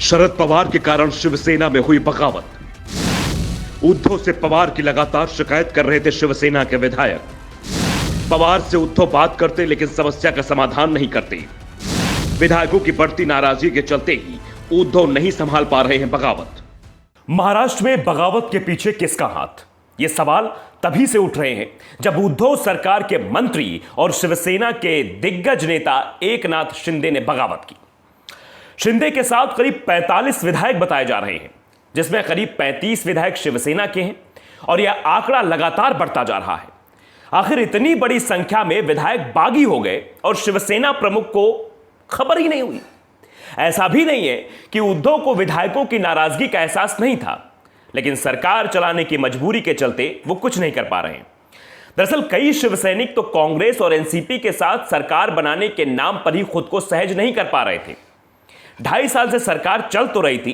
शरद पवार के कारण शिवसेना में हुई बगावत। उद्धव से पवार की लगातार शिकायत कर रहे थे शिवसेना के विधायक। पवार से उद्धव बात करते लेकिन समस्या का समाधान नहीं करते। विधायकों की बढ़ती नाराजगी के चलते ही उद्धव नहीं संभाल पा रहे हैं बगावत। महाराष्ट्र में बगावत के पीछे किसका हाथ, ये सवाल तभी से उठ रहे हैं जब उद्धव सरकार के मंत्री और शिवसेना के दिग्गज नेता एकनाथ शिंदे ने बगावत की। शिंदे के साथ करीब 45 विधायक बताए जा रहे हैं, जिसमें करीब 35 विधायक शिवसेना के हैं और यह आंकड़ा लगातार बढ़ता जा रहा है। आखिर इतनी बड़ी संख्या में विधायक बागी हो गए और शिवसेना प्रमुख को खबर ही नहीं हुई। ऐसा भी नहीं है कि उद्धव को विधायकों की नाराजगी का एहसास नहीं था, लेकिन सरकार चलाने की मजबूरी के चलते वो कुछ नहीं कर पा रहे हैं। दरअसल कई शिवसैनिक तो कांग्रेस और एनसीपी के साथ सरकार बनाने के नाम पर ही खुद को सहज नहीं कर पा रहे थे। 2.5 साल से सरकार चल तो रही थी,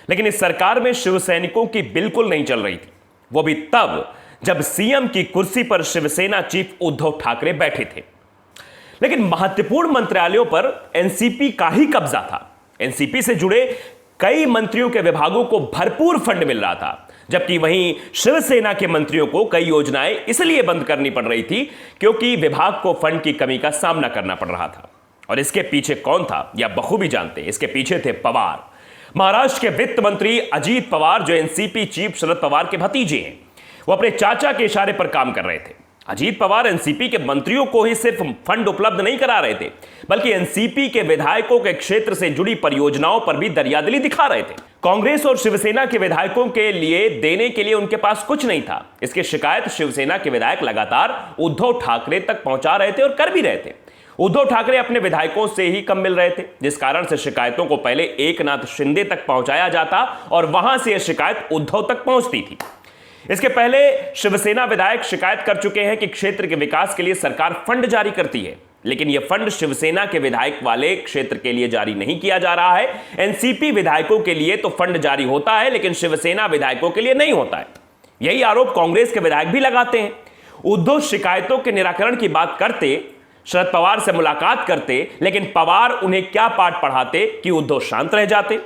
लेकिन इस सरकार में शिवसैनिकों की बिल्कुल नहीं चल रही थी, वो भी तब जब सीएम की कुर्सी पर शिवसेना चीफ उद्धव ठाकरे बैठे थे। लेकिन महत्वपूर्ण मंत्रालयों पर एनसीपी का ही कब्जा था। एनसीपी से जुड़े कई मंत्रियों के विभागों को भरपूर फंड मिल रहा था, जबकि वहीं शिवसेना के मंत्रियों को कई योजनाएं इसलिए बंद करनी पड़ रही थी क्योंकि विभाग को फंड की कमी का सामना करना पड़ रहा था। और इसके पीछे कौन था, या बखूबी जानते हैं, इसके पीछे थे पवार। महाराष्ट्र के वित्त मंत्री अजीत पवार, जो एनसीपी चीफ शरद पवार के भतीजे हैं, वो अपने चाचा के इशारे पर काम कर रहे थे। अजीत पवार एनसीपी के मंत्रियों को ही सिर्फ फंड उपलब्ध नहीं करा रहे थे, बल्कि एनसीपी के विधायकों के क्षेत्र से जुड़ी परियोजनाओं पर भी दरियादिली दिखा रहे थे। कांग्रेस और शिवसेना के विधायकों के लिए देने के लिए उनके पास कुछ नहीं था। इसकी शिकायत शिवसेना के विधायक लगातार उद्धव ठाकरे तक पहुंचा रहे थे और कर भी रहे थे। उद्धव ठाकरे अपने विधायकों से ही कम मिल रहे थे, जिस कारण से शिकायतों को पहले एकनाथ शिंदे तक पहुंचाया जाता और वहां से यह शिकायत उद्धव तक पहुंचती थी। इसके पहले शिवसेना विधायक शिकायत कर चुके हैं कि क्षेत्र के विकास के लिए सरकार फंड जारी करती है, लेकिन यह फंड शिवसेना के विधायक वाले क्षेत्र के लिए जारी नहीं किया जा रहा है। एनसीपी विधायकों के लिए तो फंड जारी होता है, लेकिन शिवसेना विधायकों के लिए नहीं होता है। यही आरोप कांग्रेस के विधायक भी लगाते हैं। उद्धव शिकायतों के निराकरण की बात करते, शरद पवार से मुलाकात करते, लेकिन पवार उन्हें क्या पाठ पढ़ाते कि उद्धव शांत रह जाते।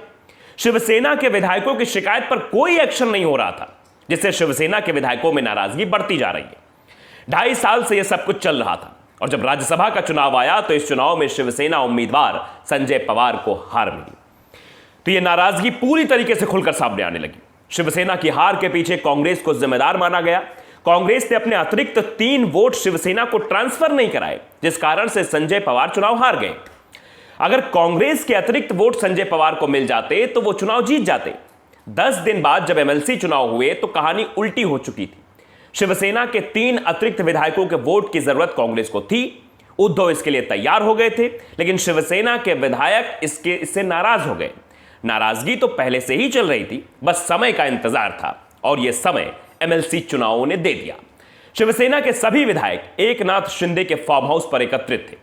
शिवसेना के विधायकों की शिकायत पर कोई एक्शन नहीं हो रहा था, जिससे शिवसेना के विधायकों में नाराजगी बढ़ती जा रही है। 2.5 साल से यह सब कुछ चल रहा था और जब राज्यसभा का चुनाव आया तो इस चुनाव में शिवसेना उम्मीदवार संजय पवार को हार मिली, तो यह नाराजगी पूरी तरीके से खुलकर सामने आने लगी। शिवसेना की हार के पीछे कांग्रेस को जिम्मेदार माना गया। कांग्रेस ने अपने अतिरिक्त 3 वोट शिवसेना को ट्रांसफर नहीं कराए, जिस कारण से संजय पवार चुनाव हार गए। अगर कांग्रेस के अतिरिक्त वोट संजय पवार को मिल जाते तो वो चुनाव जीत जाते। 10 दिन बाद जब एमएलसी चुनाव हुए तो कहानी उल्टी हो चुकी थी। शिवसेना के 3 अतिरिक्त विधायकों के वोट की जरूरत कांग्रेस को थी। उद्धव इसके लिए तैयार हो गए थे, लेकिन शिवसेना के विधायक इससे नाराज हो गए। नाराजगी तो पहले से ही चल रही थी, बस समय का इंतजार था और यह समय एमएलसी चुनावों ने दे दिया। शिवसेना के सभी विधायक एकनाथ शिंदे के फार्म हाउस पर एकत्रित थे।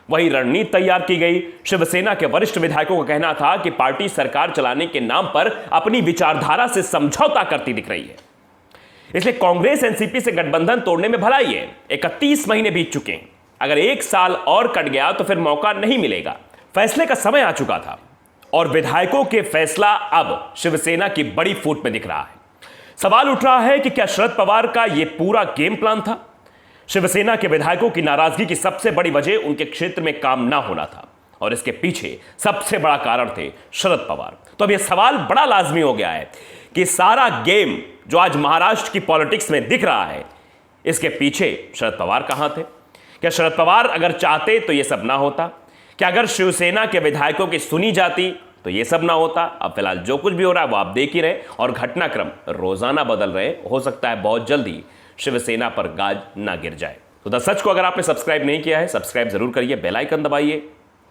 वही रणनीति तैयार की गई। शिवसेना के वरिष्ठ विधायकों का कहना था कि पार्टी सरकार चलाने के नाम पर अपनी विचारधारा से समझौता करती दिख रही है, इसलिए कांग्रेस एनसीपी से गठबंधन तोड़ने में भलाई है। 31 महीने बीत चुके हैं, अगर 1 साल और कट गया तो फिर मौका नहीं मिलेगा। फैसले का समय आ चुका था और विधायकों के फैसला अब शिवसेना की बड़ी फूट में दिख रहा है। सवाल उठ रहा है कि क्या शरद पवार का यह पूरा गेम प्लान था? शिवसेना के विधायकों की नाराजगी की सबसे बड़ी वजह उनके क्षेत्र में काम ना होना था और इसके पीछे सबसे बड़ा कारण थे शरद पवार। तो अब यह सवाल बड़ा लाजमी हो गया है कि सारा गेम जो आज महाराष्ट्र की पॉलिटिक्स में दिख रहा है, इसके पीछे शरद पवार कहां थे? क्या शरद पवार अगर चाहते तो यह सब ना होता? क्या अगर शिवसेना के विधायकों की सुनी जाती तो यह सब ना होता? अब फिलहाल जो कुछ भी हो रहा है वो आप देख ही रहे और घटनाक्रम रोजाना बदल रहे। हो सकता है बहुत जल्दी शिवसेना पर गाज ना गिर जाए। तो द सच को अगर आपने सब्सक्राइब नहीं किया है, सब्सक्राइब जरूर करिए, बेल आइकन दबाइए।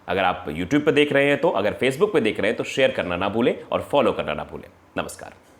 अगर आप यूट्यूब पे देख रहे हैं तो, अगर फेसबुक पे देख रहे हैं तो शेयर करना ना भूलें और फॉलो करना ना भूलें। नमस्कार।